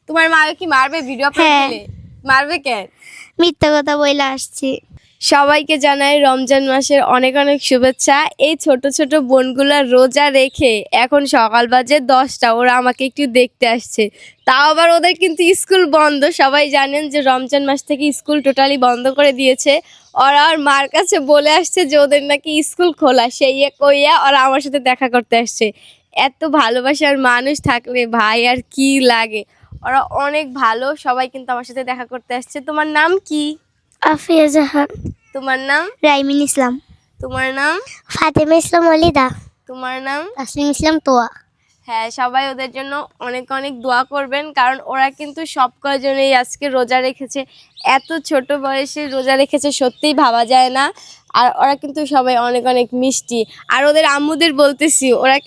তোমার মা কি মারবে ভিডিও আপলোড হ্যাঁ। দিলে? মারবে কেন? মিথ্যা কথা বইলা আসছি। সবাইকে জানাই রমজান মাসের অনেক অনেক শুভেচ্ছা। এই ছোট ছোট বোনগুলা রোজা রেখে এখন সকাল বাজে 10টা, ওরা আমাকে একটু দেখতে আসছে। তাও আবার ওদের কিন্তু স্কুল বন্ধ। সবাই জানেন যে রমজান মাস থেকে স্কুল টোটালি বন্ধ করে দিয়েছে। ওরা আর মার কাছে বলে আসছে যে ওদের নাকি স্কুল খোলা, সেই কইয়া ওরা আমার সাথে দেখা করতে আসছে। এত ভালোবাসার মানুষ থাকলে ভাই আর কি লাগে। ওরা অনেক ভালো, সবাই কিন্তু আমার সাথে দেখা করতে আসছে। তোমার নাম কি? আফিয়া জাহান। তোমার নাম? রাইমিন ইসলাম। তোমার নাম? ফাতেমা ইসলাম অলিদা। তোমার নাম? তাসলিম ইসলাম তোয়া। হ্যাঁ, সবাই ওদের জন্য অনেক অনেক দোয়া করবেন, কারণ ওরা কিন্তু সব কয়জনেই আজকে রোজা রেখেছে। এত ছোট বয়সে রোজা রেখেছে, সত্যিই ভাবা যায় না। আর ওরা কিন্তু সবাই অনেক অনেক মিষ্টি। আর ওদের আম্মুদের বলতেছি, ওরা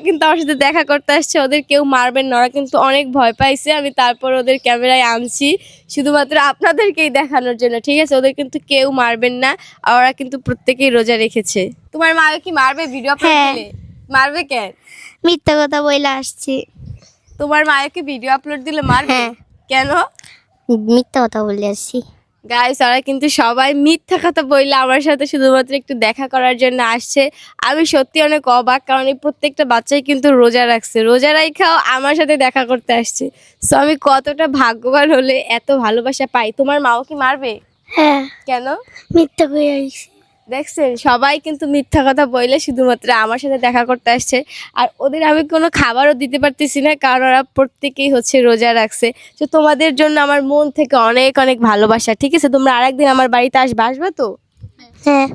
কিন্তু আমার সাথে দেখা করতে আসছে, ওদের কেউ মারবেন না। ওরা কিন্তু অনেক ভয় পাইছে, আমি তারপর ওদের ক্যামেরায় আনছি শুধুমাত্র আপনাদেরকেই দেখানোর জন্য, ঠিক আছে? ওদের কিন্তু কেউ মারবেন না। আর ওরা কিন্তু প্রত্যেকেই রোজা রেখেছে। তোমার মা কি মারবে ভিডিও আপলোড হ্যাঁ। দিলে? মারবে কেন? মিথ্যা কথা বইলা আসছি। তোমার মাকে ভিডিও আপলোড দিলে মারবে? হ্যাঁ। কেন? মিথ্যা কথা বলে আসছি। গাইস, ওরা কিন্তু সবাই মিথ্যা কথা বললে আমার সাথে শুধুমাত্র একটু দেখা করার জন্য আসছে। আমি সত্যি অনেক অবাক, কারণ এই প্রত্যেকটা বাচ্চাই কিন্তু রোজা রাখছে, রোজা রাখাও আমার সাথে দেখা করতে আসছে। সো আমি কতটা ভাগ্যবান হলে এত ভালোবাসা পাই। তোমার মাও কি মারবে? হ্যাঁ। কেন? মিথ্যা কই আইছি। দেখছেন, সবাই কিন্তু মিথ্যা কথা বলে শুধুমাত্র আমার সাথে দেখা করতে আসছে। আর ওদের আমি কোনো খাবারও দিতে পারতেছি না, কারণ ওরা প্রত্যেকেই হচ্ছে রোজা রাখছে। তো তোমাদের জন্য আমার মন থেকে অনেক অনেক ভালোবাসা, ঠিক আছে? তোমরা আরেকদিন আমার বাড়িতে আসবা তো? হ্যাঁ।